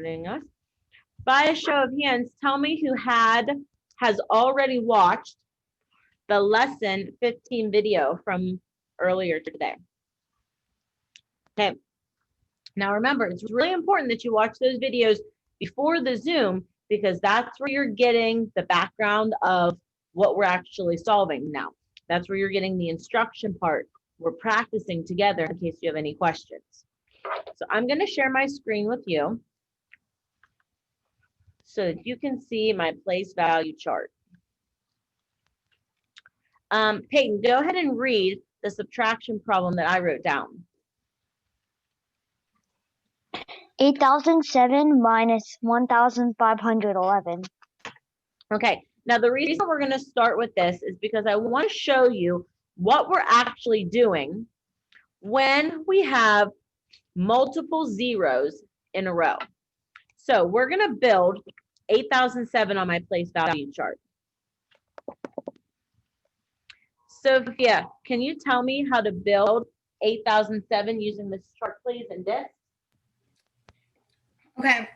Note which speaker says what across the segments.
Speaker 1: joining us. By a show of hands, tell me who has already watched the lesson 15 video from earlier today. Okay. Now remember, it's really important that you watch those videos before the Zoom because that's where you're getting the background of what we're actually solving now. That's where you're getting the instruction part. We're practicing together in case you have any questions. So I'm going to share my screen with you so that you can see my place value chart. Peyton, go ahead and read the subtraction problem that I wrote down.
Speaker 2: 8,007 minus 1,511.
Speaker 1: Okay, now the reason we're going to start with this is because I want to show you what we're actually doing when we have multiple zeros in a row. So we're going to build 8,007 on my place value chart. Sophia, can you tell me how to build 8,007 using this chart, please, and this?
Speaker 3: Okay,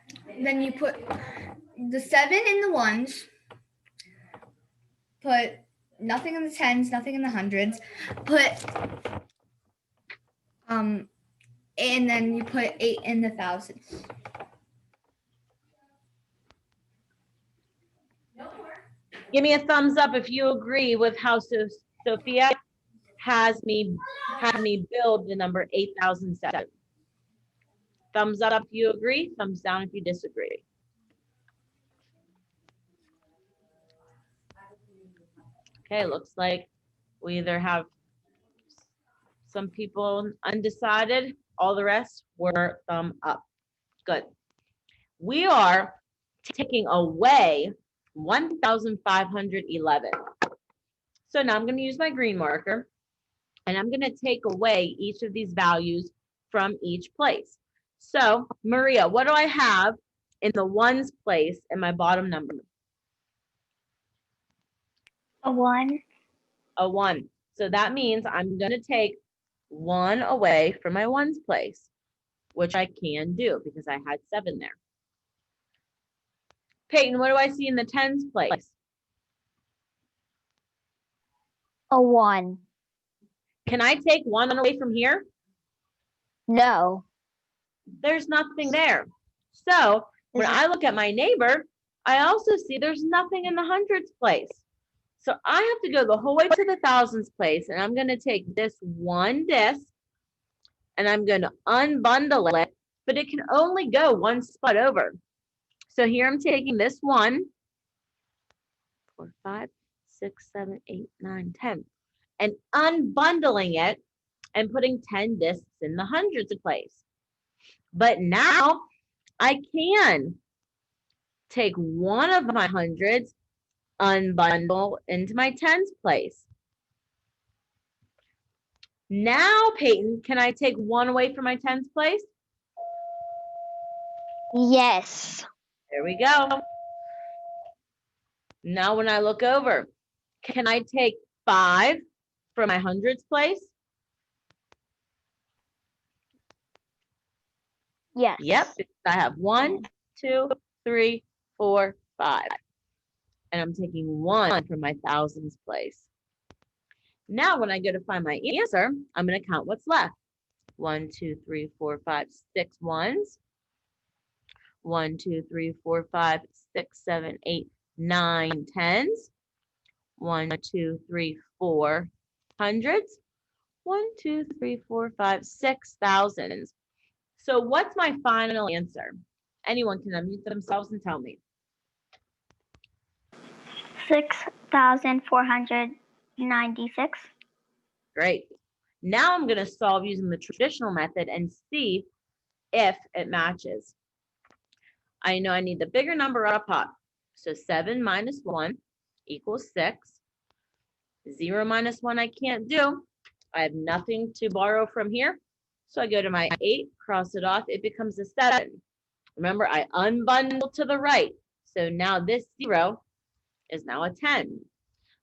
Speaker 3: then you put the 7 in the ones, put nothing in the tens, nothing in the hundreds, and then you put 8 in the thousands.
Speaker 1: Give me a thumbs up if you agree with how Sophia has me build the number 8,007. Thumbs up if you agree, thumbs down if you disagree. Okay, looks like we either have some people undecided, all the rest were thumb up. Good. We are taking away 1,511. So now I'm going to use my green marker and I'm going to take away each of these values from each place. So Maria, what do I have in the ones place in my bottom number?
Speaker 2: A 1.
Speaker 1: A 1. So that means I'm going to take 1 away from my ones place, which I can do because I had 7 there. Peyton, what do I see in the tens place?
Speaker 2: A 1.
Speaker 1: Can I take 1 away from here?
Speaker 2: No.
Speaker 1: There's nothing there. So when I look at my neighbor, I also see there's nothing in the hundreds place. So I have to go the whole way to the thousands place, and I'm going to take this one disc, and I'm going to unbundle it, but it can only go one spot over. So here I'm taking this 1, 4, 5, 6, 7, 8, 9, 10, and unbundling it and putting 10 discs in the hundreds place. But now I can take one of my hundreds, unbundle into my tens place. Now, Peyton, can I take 1 away from my tens place?
Speaker 2: Yes.
Speaker 1: There we go. Now when I look over, can I take 5 from my hundreds place?
Speaker 2: Yes.
Speaker 1: Yep, I have 1, 2, 3, 4, 5. And I'm taking 1 from my thousands place. Now when I go to find my answer, I'm going to count what's left. 1, 2, 3, 4, 5, 6 ones. 1, 2, 3, 4, 5, 6, 7, 8, 9 tens. 1, 2, 3, 4 hundreds. 1, 2, 3, 4, 5, 6 thousands. So what's my final answer? Anyone can unmute themselves and tell me.
Speaker 2: 6,496.
Speaker 1: Great. Now I'm going to solve using the traditional method and see if it matches. I know I need the bigger number up top. So 7 minus 1 equals 6. 0 minus 1 I can't do. I have nothing to borrow from here. So I go to my 8, cross it off. It becomes a 7. Remember, I unbundle to the right. So now this 0 is now a 10.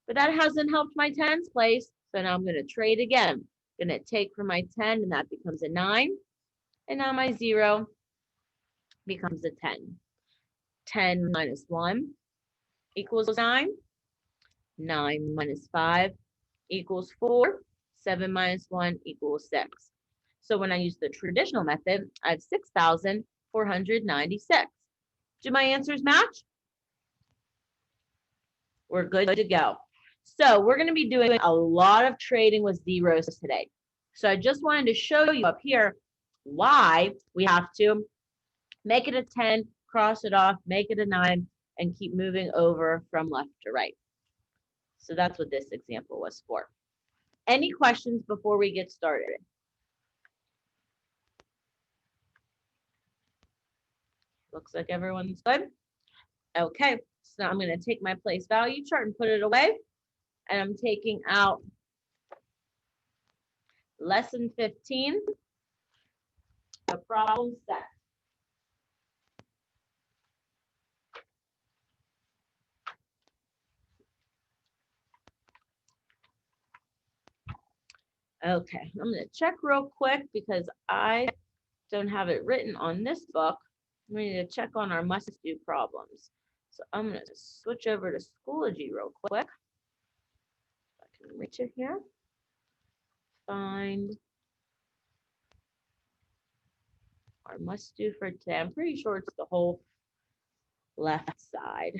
Speaker 1: But that hasn't helped my tens place. So now I'm going to trade again. Going to take from my 10, and that becomes a 9. And now my 0 becomes a 10. 10 minus 1 equals 9. 9 minus 5 equals 4. 7 minus 1 equals 6. So when I use the traditional method, I have 6,496. Do my answers match? We're good to go. So we're going to be doing a lot of trading with zeros today. So I just wanted to show you up here why we have to make it a 10, cross it off, make it a 9, and keep moving over from left to right. So that's what this example was for. Any questions before we get started? Looks like everyone's good. Okay, so I'm going to take my place value chart and put it away. And I'm taking out lesson 15, the problem set. Okay, I'm going to check real quick because I don't have it written on this book. We need to check on our must-do problems. So I'm going to switch over to Schoology real quick. I can reach it here. Find our must-do for today. I'm pretty sure it's the whole left side.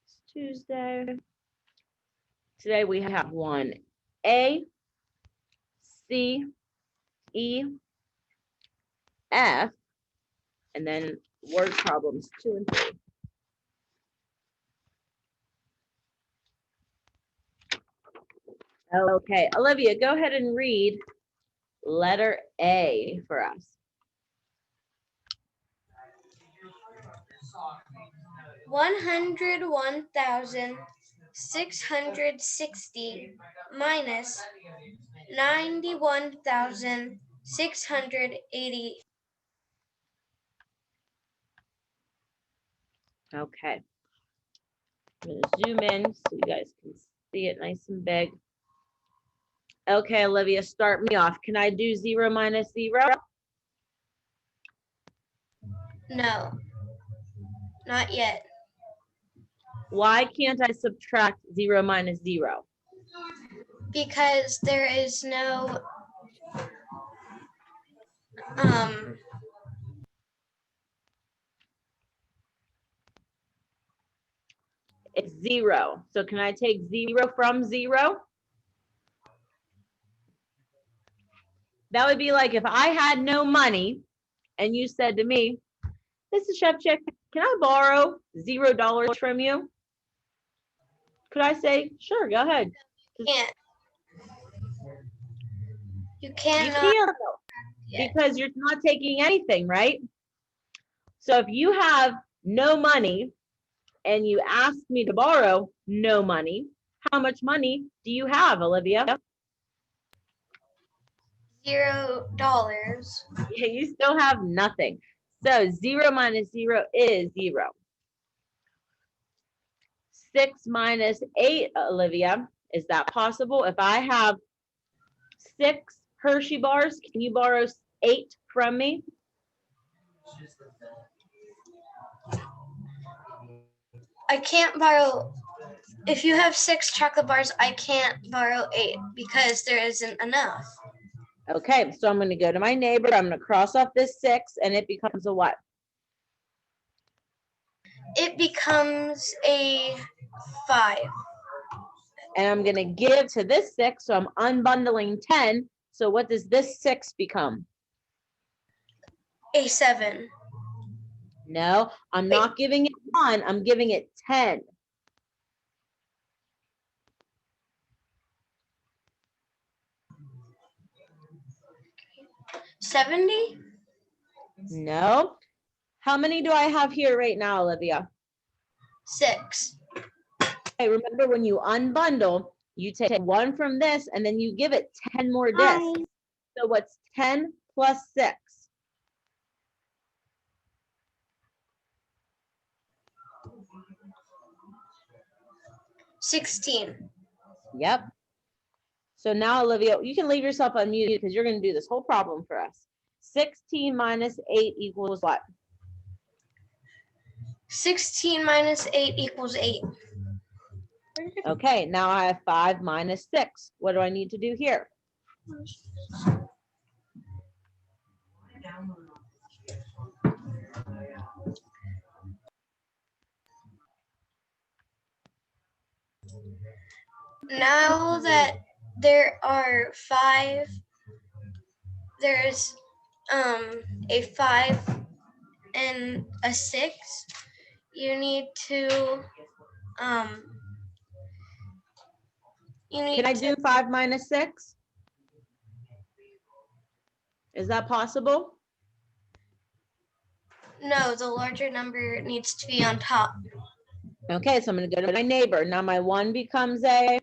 Speaker 1: It's Tuesday. Today we have 1A, C, E, F, and then word problems 2 and 3. Okay, Olivia, go ahead and read letter A for us.
Speaker 4: 101,660 minus 91,680.
Speaker 1: Okay. I'm going to zoom in so you guys can see it nice and big. Okay, Olivia, start me off. Can I do 0 minus 0?
Speaker 4: No, not yet.
Speaker 1: Why can't I subtract 0 minus 0?
Speaker 4: Because there is no
Speaker 1: It's 0. So can I take 0 from 0? That would be like if I had no money and you said to me, Mrs. Shevchik, can I borrow $0 from you? Could I say, sure, go ahead?
Speaker 4: can't. You
Speaker 1: You
Speaker 4: cannot
Speaker 1: can't
Speaker 4: yet.
Speaker 1: because you're not taking anything, right? So if you have no money and you ask me to borrow no money, how much money do you have, Olivia?
Speaker 4: $0.
Speaker 1: Yeah, you still have nothing. So 0 minus 0 is 0. 6 minus 8, Olivia, is that possible? If I have 6 Hershey bars, can you borrow 8 from me?
Speaker 4: I can't borrow. If you have 6 chocolate bars, I can't borrow 8 because there isn't enough.
Speaker 1: Okay, so I'm going to go to my neighbor. I'm going to cross off this 6, and it becomes a what?
Speaker 4: It becomes a 5.
Speaker 1: And I'm going to give to this 6, so I'm unbundling 10. So what does this 6 become?
Speaker 4: A 7.
Speaker 1: No, I'm not giving it 1. I'm giving it 10.
Speaker 4: $70?
Speaker 1: No. How many do I have here right now, Olivia?
Speaker 4: 6.
Speaker 1: Okay, remember when you unbundle, you take 1 from this and then you give it 10 more discs. So what's 10 plus 6?
Speaker 4: 16.
Speaker 1: Yep. So now, Olivia, you can leave yourself unmuted because you're going to do this whole problem for us. 16 minus 8 equals what?
Speaker 4: 16 minus 8 equals 8.
Speaker 1: Okay, now I have 5 minus 6. What do I need to do here?
Speaker 4: Now that there are 5, there's a 5 and a 6. You need to
Speaker 1: Can I do 5 minus 6? Is that possible?
Speaker 4: No, the larger number needs to be on top.
Speaker 1: Okay, so I'm going to go to my neighbor. Now my 1 becomes a,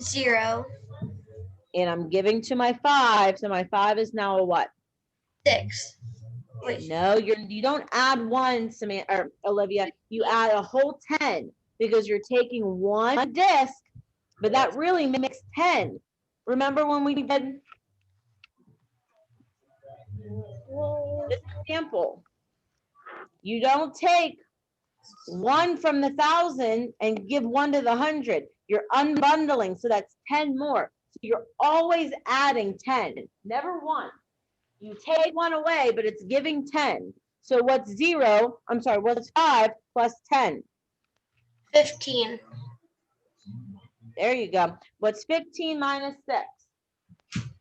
Speaker 4: 0,
Speaker 1: and I'm giving to my 5. So my 5 is now a what?
Speaker 4: 6. Wait,
Speaker 1: No, you don't add 1, Samantha, or Olivia. You add a whole 10 because you're taking one disc, but that really makes 10. Remember when we did this example? You don't take 1 from the 1,000 and give 1 to the 100. You're unbundling, so that's 10 more. So you're always adding 10, never 1. You take 1 away, but it's giving 10. So what's 0? I'm sorry, what's 5 plus 10?
Speaker 4: 15.
Speaker 1: There you go. What's 15 minus 6?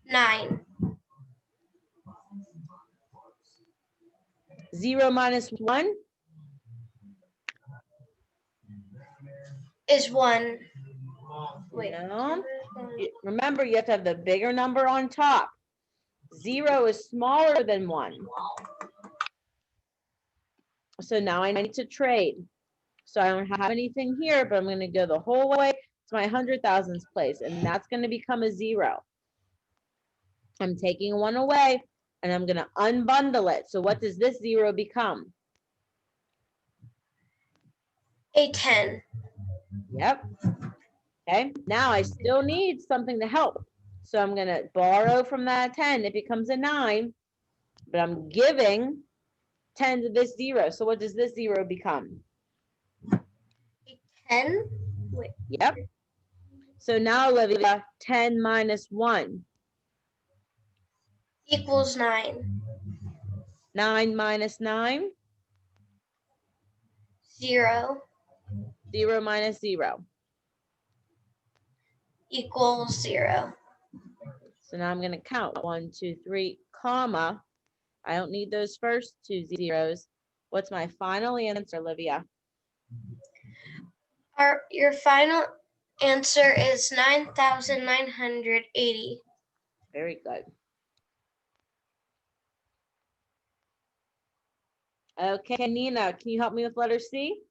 Speaker 4: 9.
Speaker 1: 0 minus 1?
Speaker 4: Is 1. Wait.
Speaker 1: No. Remember, you have to have the bigger number on top. 0 is smaller than 1. So now I need to trade. So I don't have anything here, but I'm going to go the whole way to my 100,000s place, and that's going to become a 0. I'm taking 1 away, and I'm going to unbundle it. So what does this 0 become?
Speaker 4: A 10.
Speaker 1: Yep. Okay, now I still need something to help. So I'm going to borrow from that 10. It becomes a 9, but I'm giving 10 to this 0. So what does this 0 become?
Speaker 4: A 10. Wait.
Speaker 1: Yep. So now, Olivia, 10 minus 1.
Speaker 4: Equals 9.
Speaker 1: 9 minus 9.
Speaker 4: 0.
Speaker 1: 0 minus 0.
Speaker 4: Equals 0.
Speaker 1: So now I'm going to count 1, 2, 3, comma. I don't need those first 2 zeros. What's my final answer, Olivia?
Speaker 4: Your final answer is 9,980.
Speaker 1: Very good. Okay, Nina, can you help me with letter C?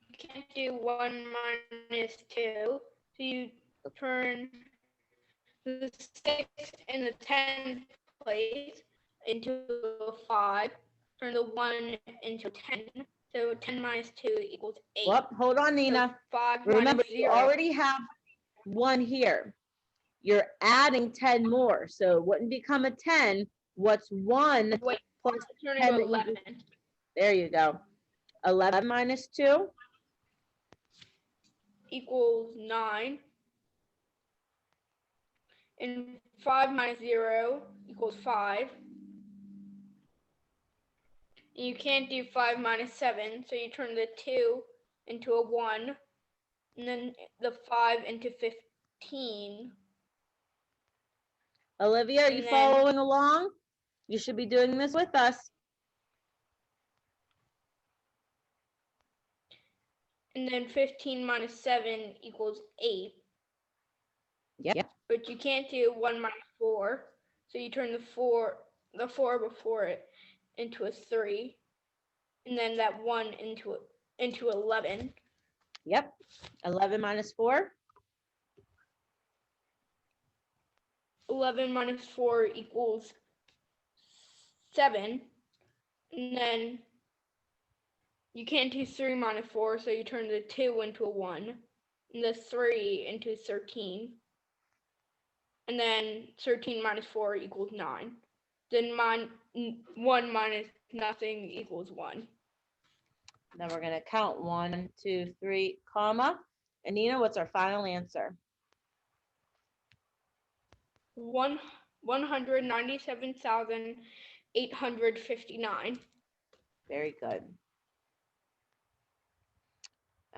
Speaker 5: You can't do 1 minus 2. So you turn the 6 in the 10 place into a 5. Turn the 1 into 10. So 10 minus 2 equals 8.
Speaker 1: Well, hold on,
Speaker 5: So
Speaker 1: Nina.
Speaker 5: 5
Speaker 1: Remember,
Speaker 5: minus
Speaker 1: you
Speaker 5: 0.
Speaker 1: already have 1 here. You're adding 10 more. So it wouldn't become a 10. What's 1
Speaker 5: Wait,
Speaker 1: plus
Speaker 5: turn
Speaker 1: 10
Speaker 5: into
Speaker 1: that you
Speaker 5: 11.
Speaker 1: There you go. 11 minus 2?
Speaker 5: Equals 9. And 5 minus 0 equals 5. And you can't do 5 minus 7, so you turn the 2 into a 1, and then the 5 into 15.
Speaker 1: Olivia, are you
Speaker 5: And then-
Speaker 1: following along? You should be doing this with us.
Speaker 5: And then 15 minus 7 equals 8.
Speaker 1: Yep.
Speaker 5: But you can't do 1 minus 4, so you turn the 4 before it into a 3, and then that 1 into 11.
Speaker 1: Yep. 11 minus 4?
Speaker 5: 11 minus 4 equals 7. And then you can't do 3 minus 4, so you turn the 2 into a 1. the 3 into 13. And then 13 minus 4 equals 9. Then 1 minus nothing equals 1.
Speaker 1: Then we're gonna count 1, 2, 3, comma. And Nina, what's our final answer?
Speaker 5: 197,859.
Speaker 1: Very good.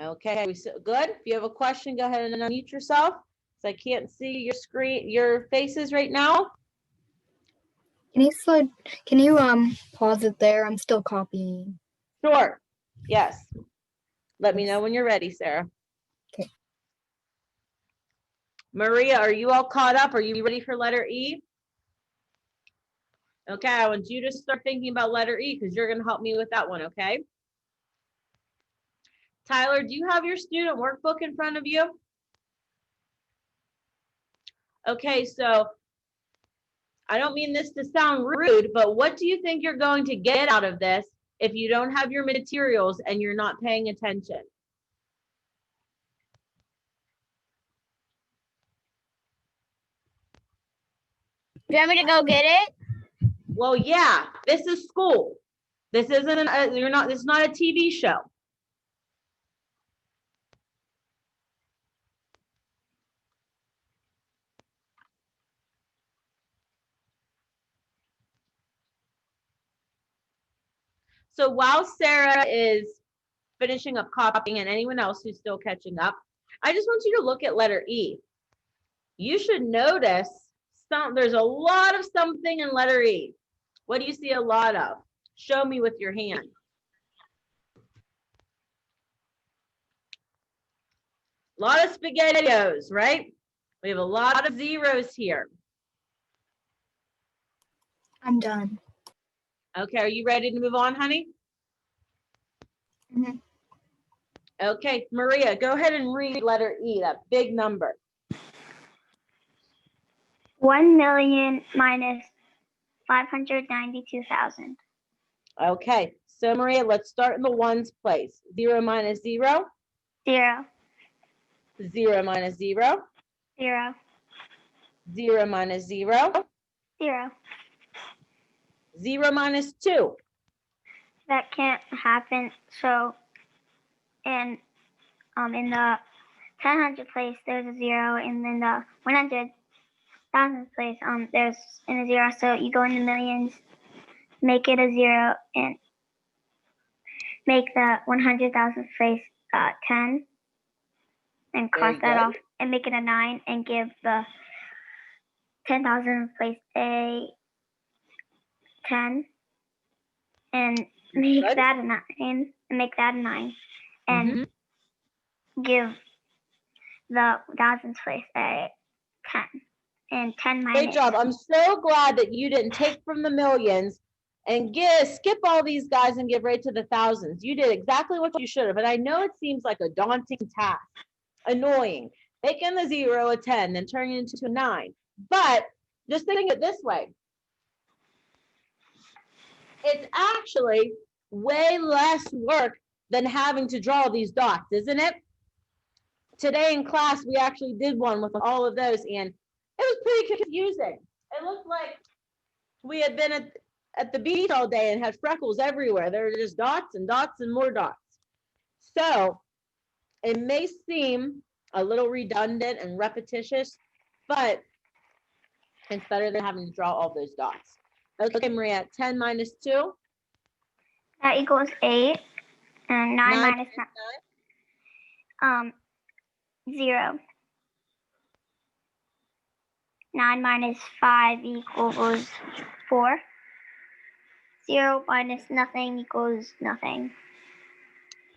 Speaker 1: Okay, we so good? If you have a question, go ahead and unmute yourself. So I can't see your screen, your faces right now.
Speaker 6: Can you pause it there? I'm still copying.
Speaker 1: Sure. Yes. Let me know when you're ready, Sarah.
Speaker 6: Okay.
Speaker 1: Maria, are you all caught up? Are you ready for letter E? Okay, I want you to start thinking about letter E because you're going to help me with that one, okay? Tyler, do you have your student workbook in front of you? Okay, so I don't mean this to sound rude, but what do you think you're going to get out of this if you don't have your materials and you're not paying attention?
Speaker 2: Do you want me to go get it?
Speaker 1: Well, yeah, this is school. This isn't, it's not a TV show. So while Sarah is finishing up copying and anyone else who's still catching up, I just want you to look at letter E. You should notice there's a lot of something in letter E. What do you see a lot of? Show me with your hand. A lot of SpaghettiOs, right? We have a lot of zeros here.
Speaker 6: I'm done.
Speaker 1: Okay, are you ready to move on, honey?
Speaker 6: Mhm.
Speaker 1: Okay, Maria, go ahead and read letter E, that big number.
Speaker 2: 1,000,000 minus 592,000.
Speaker 1: Okay, so Maria, let's start in the ones place. 0 minus 0.
Speaker 2: 0,
Speaker 1: 0 minus 0.
Speaker 2: 0,
Speaker 1: 0 minus 0.
Speaker 2: 0.
Speaker 1: 0 minus 2.
Speaker 2: That can't happen. So in the 1000 place there's a 0, and then the 100,000 place there's a 0. So you go into millions, make it a 0, and make the 100,000 place 10, and cross
Speaker 1: Very
Speaker 2: that
Speaker 1: good.
Speaker 2: off, and make it a 9, and give the 10,000 place a 10, and make
Speaker 1: Good.
Speaker 2: that a 9, and make that a 9, and
Speaker 1: Mhm.
Speaker 2: give the thousands place a 10, and 10
Speaker 1: Great
Speaker 2: minus.
Speaker 1: job. I'm so glad that you didn't take from the millions and skip all these guys and give right to the thousands. You did exactly what you should have. And I know it seems like a daunting task, annoying, making the 0 a 10, then turning it into a 9. But just think it this way. It's actually way less work than having to draw these dots, isn't it? Today in class, we actually did one with all of those, and it was pretty confusing. It looked like we had been at the beach all day and had freckles everywhere. There were just dots and dots and more dots. So it may seem a little redundant and repetitious, but it's better than having to draw all those dots. Okay, Maria, 10 minus 2.
Speaker 2: That equals 8, and 9
Speaker 1: 9
Speaker 2: minus 9. 0. 9 minus 5 equals 4. 0 minus nothing equals nothing.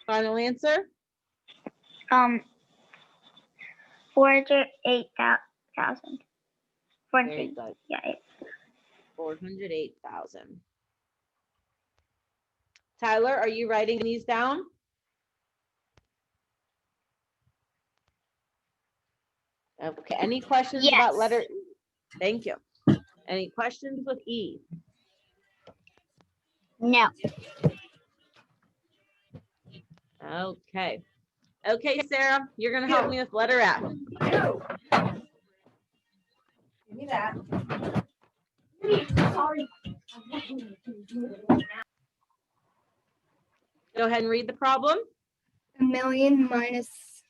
Speaker 1: Final answer?
Speaker 2: 408,000.
Speaker 1: Very good.
Speaker 2: Yeah.
Speaker 1: 408,000. Tyler, are you writing these down? Okay, any questions about
Speaker 2: Yes.
Speaker 1: letter E? Thank you. Any questions with E?
Speaker 2: No.
Speaker 1: Okay. Okay, Sarah, you're gonna help me with letter F.
Speaker 7: Give me that.
Speaker 1: Go ahead and read the problem.
Speaker 6: 1,000,000 minus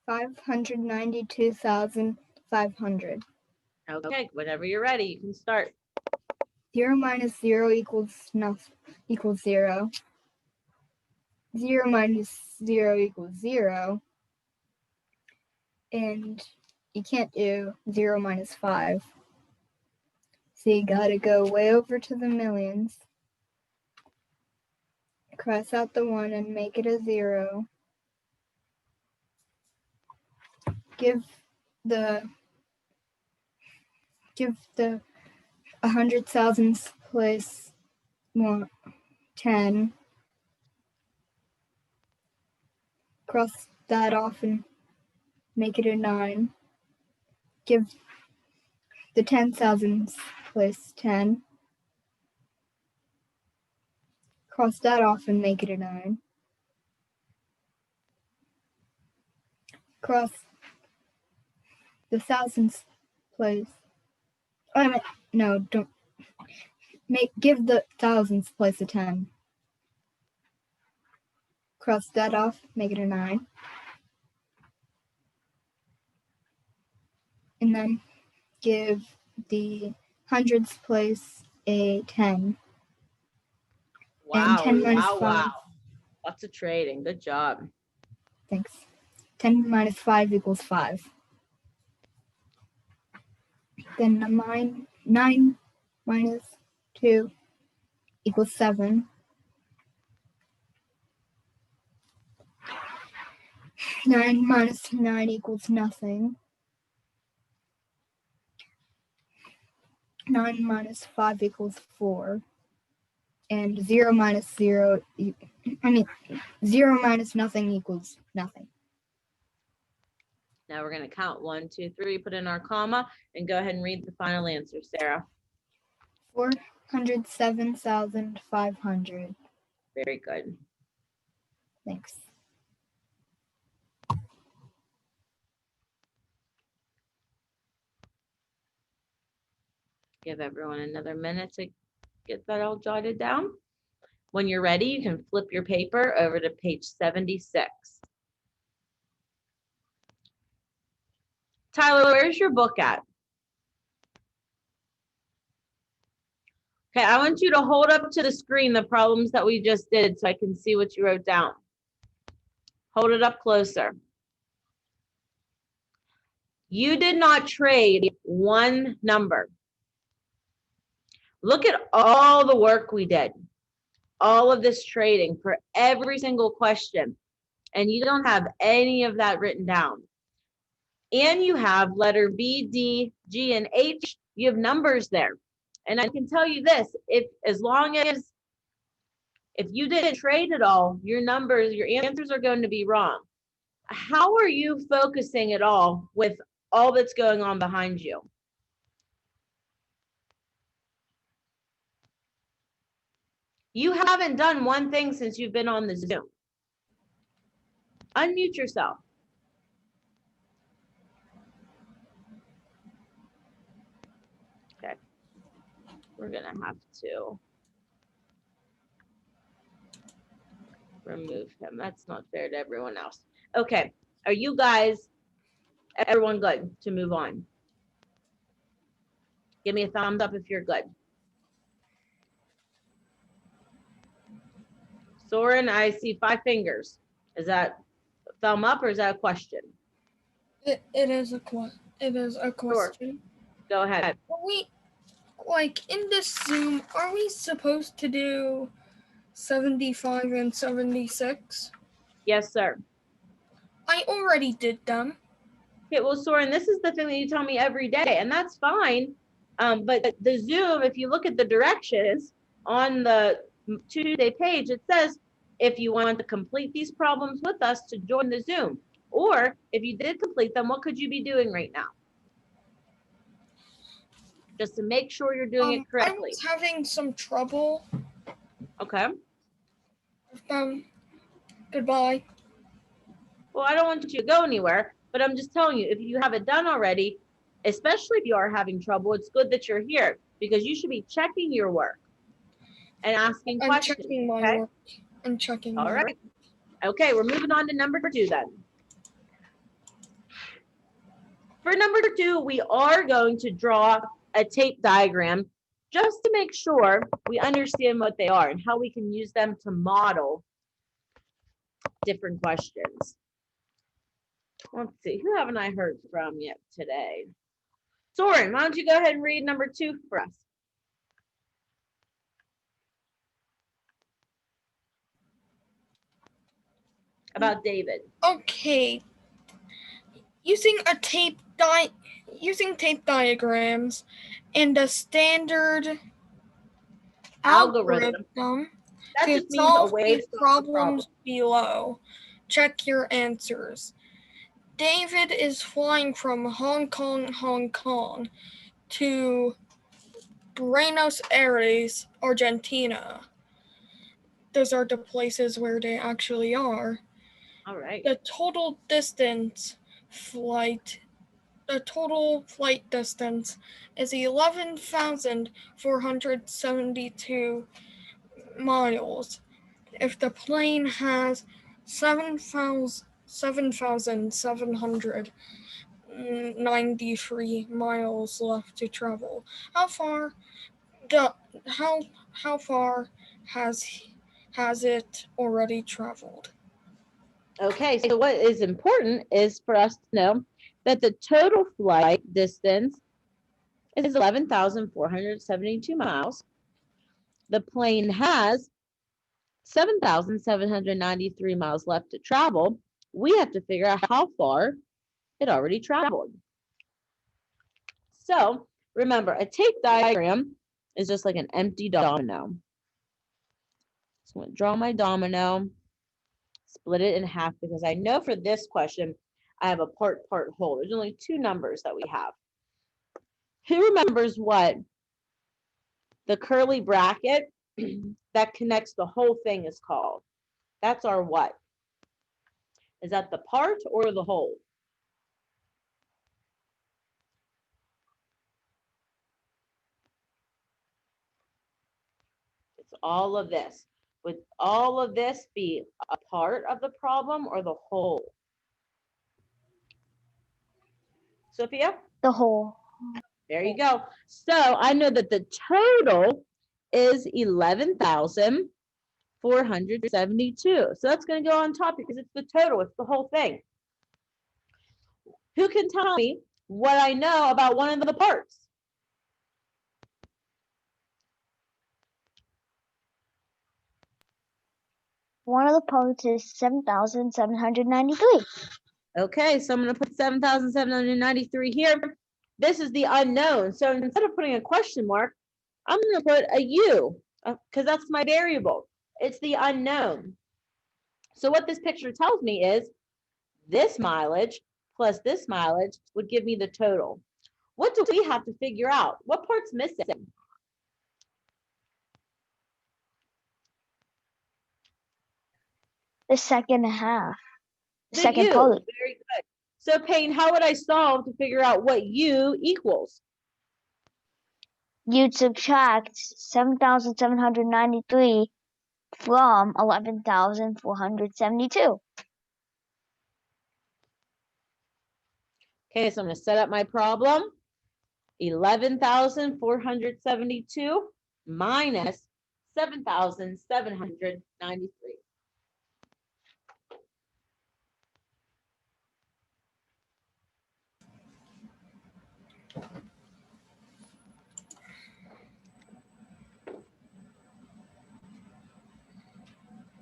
Speaker 6: 592,500.
Speaker 1: Okay, whenever you're ready, you can start.
Speaker 6: 0 minus 0 equals nothing, equals 0. 0 minus 0 equals 0. And you can't do 0 minus 5. So you gotta go way over to the millions. Cross out the 1 and make it a 0. Give the 100,000th place 10. Cross that off and make it a 9. Give the 10,000th place 10. Cross that off and make it a 9. Cross the thousandth place. No, don't give the thousandth place a 10. Cross that off, make it a 9. And then give the hundredth place a 10.
Speaker 1: Wow,
Speaker 6: 10 minus
Speaker 1: wow,
Speaker 6: 5.
Speaker 1: wow. Lots of trading. Good job.
Speaker 6: Thanks. 10 minus 5 equals 5. Then 9 minus 2 equals 7. 9 minus 9 equals nothing. 9 minus 5 equals 4. And 0 minus 0, 0 minus nothing equals nothing.
Speaker 1: Now we're gonna count 1, 2, 3, put in our comma, and go ahead and read the final answer, Sarah.
Speaker 6: 407,500.
Speaker 1: Very good.
Speaker 6: Thanks.
Speaker 1: Give everyone another minute to get that all jotted down. When you're ready, you can flip your paper over to page 76. Tyler, where's your book at? Okay, I want you to hold up to the screen the problems that we just did so I can see what you wrote down. Hold it up closer. You did not trade one number. Look at all the work we did, all of this trading for every single question, and you don't have any of that written down. And you have letter B, D, G, and H, you have numbers there. And I can tell you this, if you didn't trade at all, your numbers, your answers are going to be wrong. How are you focusing at all with all that's going on behind you? You haven't done one thing since you've been on the Zoom. Unmute yourself. Okay. We're gonna have to remove him. That's not fair to everyone else. Okay, are you guys, everyone good to move on? Give me a thumbs up if you're good. Soren, I see 5 fingers. Is that a thumb up or is that a question?
Speaker 8: It is a question.
Speaker 1: Go ahead.
Speaker 8: Are we, like, in this Zoom, are we supposed to do 75 and 76?
Speaker 1: Yes, sir.
Speaker 8: I already did them.
Speaker 1: Okay, well, Soren, this is the thing that you tell me every day, and that's fine. But the Zoom, if you look at the directions on the Tuesday page, it says if you want to complete these problems with us to join the Zoom, or if you did complete them, what could you be doing right now? Just to make sure you're doing it
Speaker 8: I
Speaker 1: correctly.
Speaker 8: was having some trouble.
Speaker 1: Okay.
Speaker 8: Goodbye.
Speaker 1: Well, I don't want you to go anywhere, but I'm just telling you, if you have it done already, especially if you are having trouble, it's good that you're here because you should be checking your work and asking
Speaker 8: I'm
Speaker 1: questions.
Speaker 8: checking my
Speaker 1: Okay?
Speaker 8: work. I'm checking
Speaker 1: All
Speaker 8: my work.
Speaker 1: right. Okay, we're moving on to number 2 then. For number 2, we are going to draw a tape diagram just to make sure we understand what they are and how we can use them to model different questions. Let's see, who haven't I heard from yet today? Soren, why don't you go ahead and read number 2 for us? About David.
Speaker 8: Okay. Using tape diagrams and a standard
Speaker 1: Algorithm.
Speaker 8: algorithm
Speaker 1: That
Speaker 8: to
Speaker 1: just means a
Speaker 8: solve
Speaker 1: way
Speaker 8: the
Speaker 1: to solve the problem.
Speaker 8: problems below. Check your answers. David is flying from Hong Kong to Buenos Aires, Argentina. Those are the places where they actually are.
Speaker 1: All right.
Speaker 8: The total flight distance is 11,472 miles. If the plane has 7,793 miles left to travel, how far has it already traveled?
Speaker 1: Okay, so what is important is for us to know that the total flight distance is 11,472 miles. The plane has 7,793 miles left to travel. We have to figure out how far it already traveled. So remember, a tape diagram is just like an empty domino. So I'm going to draw my domino, split it in half because I know for this question, I have a part whole. There's only 2 numbers that we have. Who remembers what the curly bracket that connects the whole thing is called? That's our what? Is that the part or the whole? It's all of this. Would all of this be a part of the problem or the whole? Sophia?
Speaker 2: The whole.
Speaker 1: There you go. So I know that the total is 11,472. So that's going to go on top because it's the total. It's the whole thing. Who can tell me what I know about one of the parts?
Speaker 2: One of the parts is 7,793.
Speaker 1: Okay, so I'm going to put 7,793 here. This is the unknown. So instead of putting a question mark, I'm going to put a U because that's my variable. It's the unknown. So what this picture tells me is this mileage plus this mileage would give me the total. What do we have to figure out? What part's missing?
Speaker 2: The second half.
Speaker 1: The
Speaker 2: Second
Speaker 1: U.
Speaker 2: part.
Speaker 1: Very good. So Payne, how would I solve to figure out what U equals?
Speaker 2: You'd subtract 7,793 from 11,472.
Speaker 1: Okay, so I'm going to set up my problem. 11,472 minus 7,793.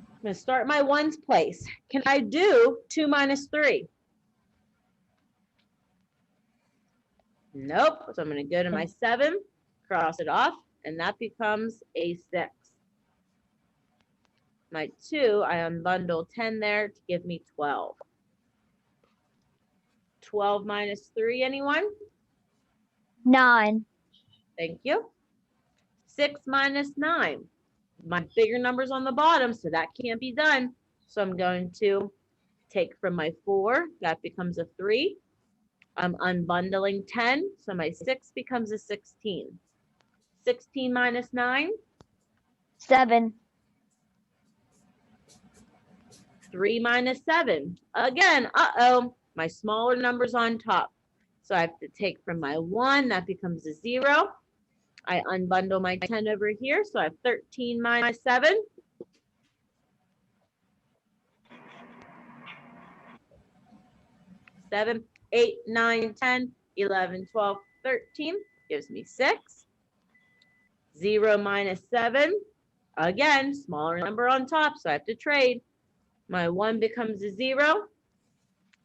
Speaker 1: I'm going to start my ones place. Can I do 2 minus 3? Nope. So I'm going to go to my 7, cross it off, and that becomes a 6. My 2, I unbundle 10 there to give me 12. 12 minus 3, anyone?
Speaker 2: 9.
Speaker 1: Thank you. 6 minus 9. My bigger number's on the bottom, so that can't be done. So I'm going to Take from my 4, that becomes a 3. I'm unbundling 10, so my 6 becomes a 16. 16 minus 9,
Speaker 2: 7.
Speaker 1: 3 minus 7. Again, uh-oh, my smaller number's on top. So I have to take from my 1, that becomes a 0. I unbundle my 10 over here, so I have 13 minus 7. 7, 8, 9, 10, 11, 12, 13 gives me 6. 0 minus 7. Again, smaller number on top, so I have to trade. My 1 becomes a 0.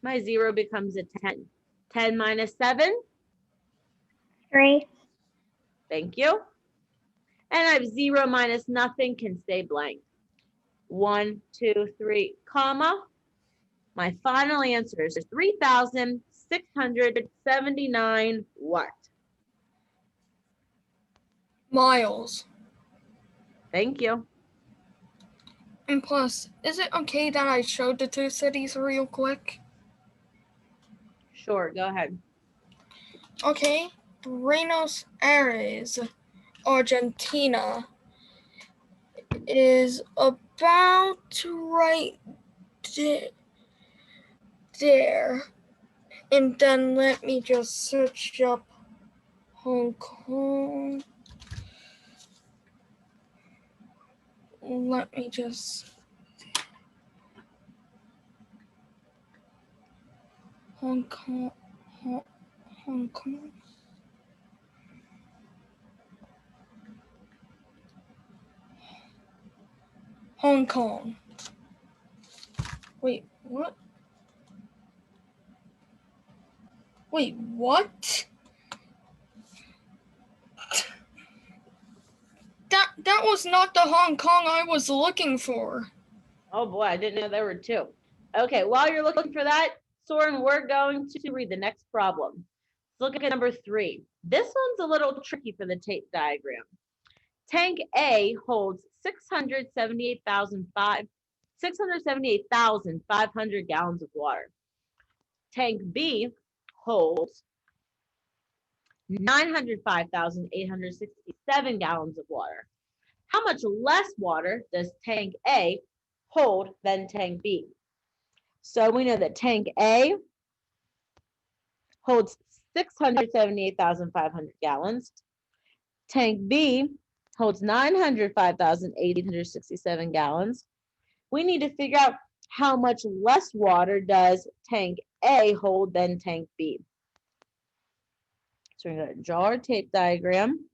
Speaker 1: My 0 becomes a 10. 10 minus 7.
Speaker 2: 3.
Speaker 1: Thank you. And I have 0 minus nothing can stay blank. 1, 2, 3, comma. My final answer is 3,679 what?
Speaker 8: Miles.
Speaker 1: Thank you.
Speaker 8: And plus, is it okay that I showed the two cities real quick?
Speaker 1: Sure, go ahead.
Speaker 8: Okay, Buenos Aires, Argentina is about right there. And then let me just search up Hong Kong. Let me just. Hong Kong. Hong Kong. Hong Kong. Wait, what? Wait, what? That was not the Hong Kong I was looking for.
Speaker 1: Oh boy, I didn't know there were two. Okay, while you're looking for that, Soren, we're going to read the next problem. Let's look at number 3. This one's a little tricky for the tape diagram. Tank A holds 678,500 gallons of water. Tank B holds 905,867 gallons of water. How much less water does tank A hold than tank B? So we know that tank A holds 678,500 gallons. Tank B holds 905,867 gallons. We need to figure out how much less water does tank A hold than tank B. So we're going to draw our tape diagram.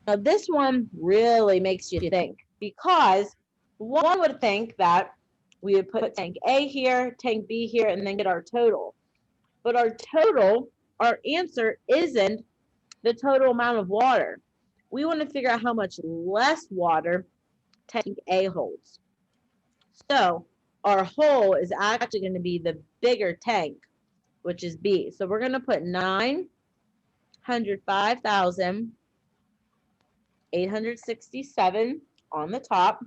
Speaker 1: Now this one really makes you think, because one would think that we would put tank A here, tank B here, and then get our total. But our total, our answer isn't the total amount of water. We want to figure out how much less water tank A holds. So our whole is actually going to be the bigger tank, which is B. So we're going to put 905,867 on the top.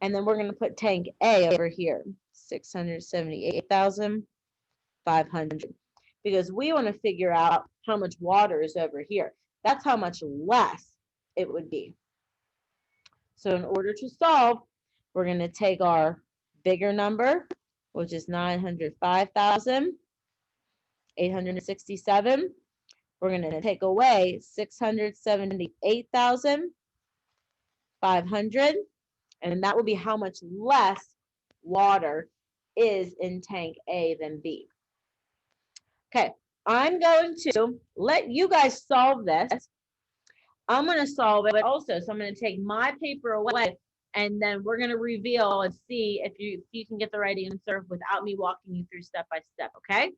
Speaker 1: And then we're going to put tank A over here, 678,500, because we want to figure out how much water is over here. That's how much less it would be. So in order to solve, we're going to take our bigger number, which is 905,867. We're going to take away 678,500, and that will be how much less water is in tank A than B. Okay, I'm going to let you guys solve this. I'm going to solve it also. So I'm going to take my paper away, and then we're going to reveal and see if you can get the right answer without me walking you through step by step, okay?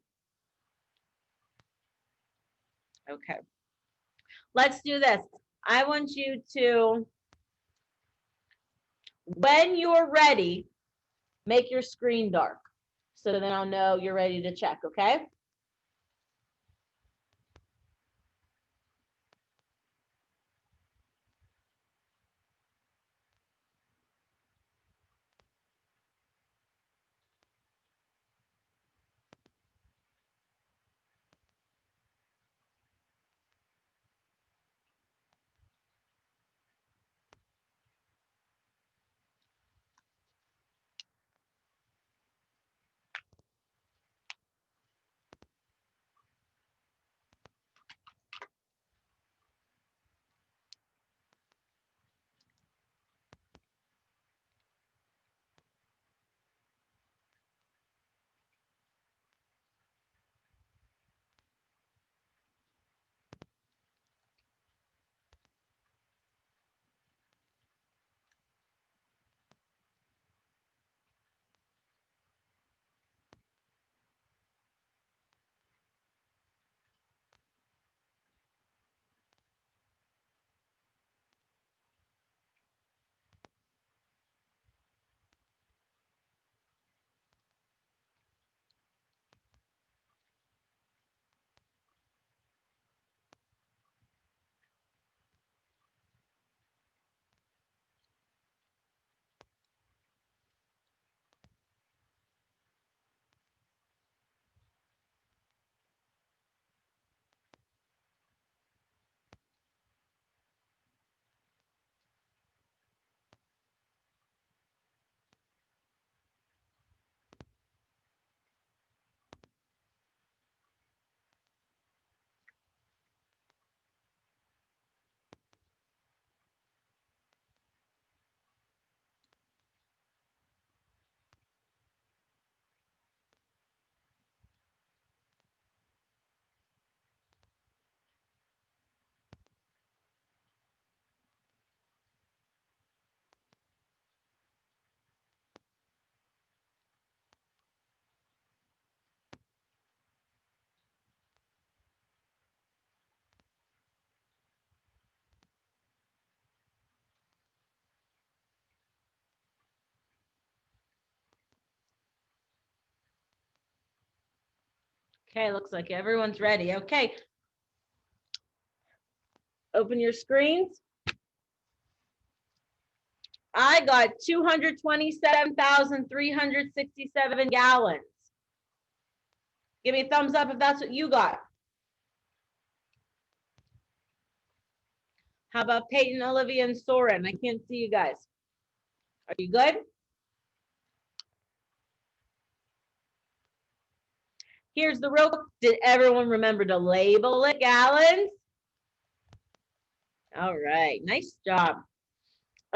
Speaker 1: Okay. Let's do this. I want you to, when you're ready, make your screen dark, so then I'll know you're ready to check, okay? Okay, looks like everyone's ready. Okay. Open your screens. I got 227,367 gallons. Give me a thumbs up if that's what you got. How about Peyton, Olivia, and Soren? I can't see you guys. Are you good? Here's the real, did everyone remember to label it gallons? All right, nice job.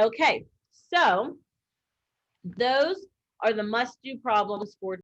Speaker 1: Okay, so those are the must-do problems for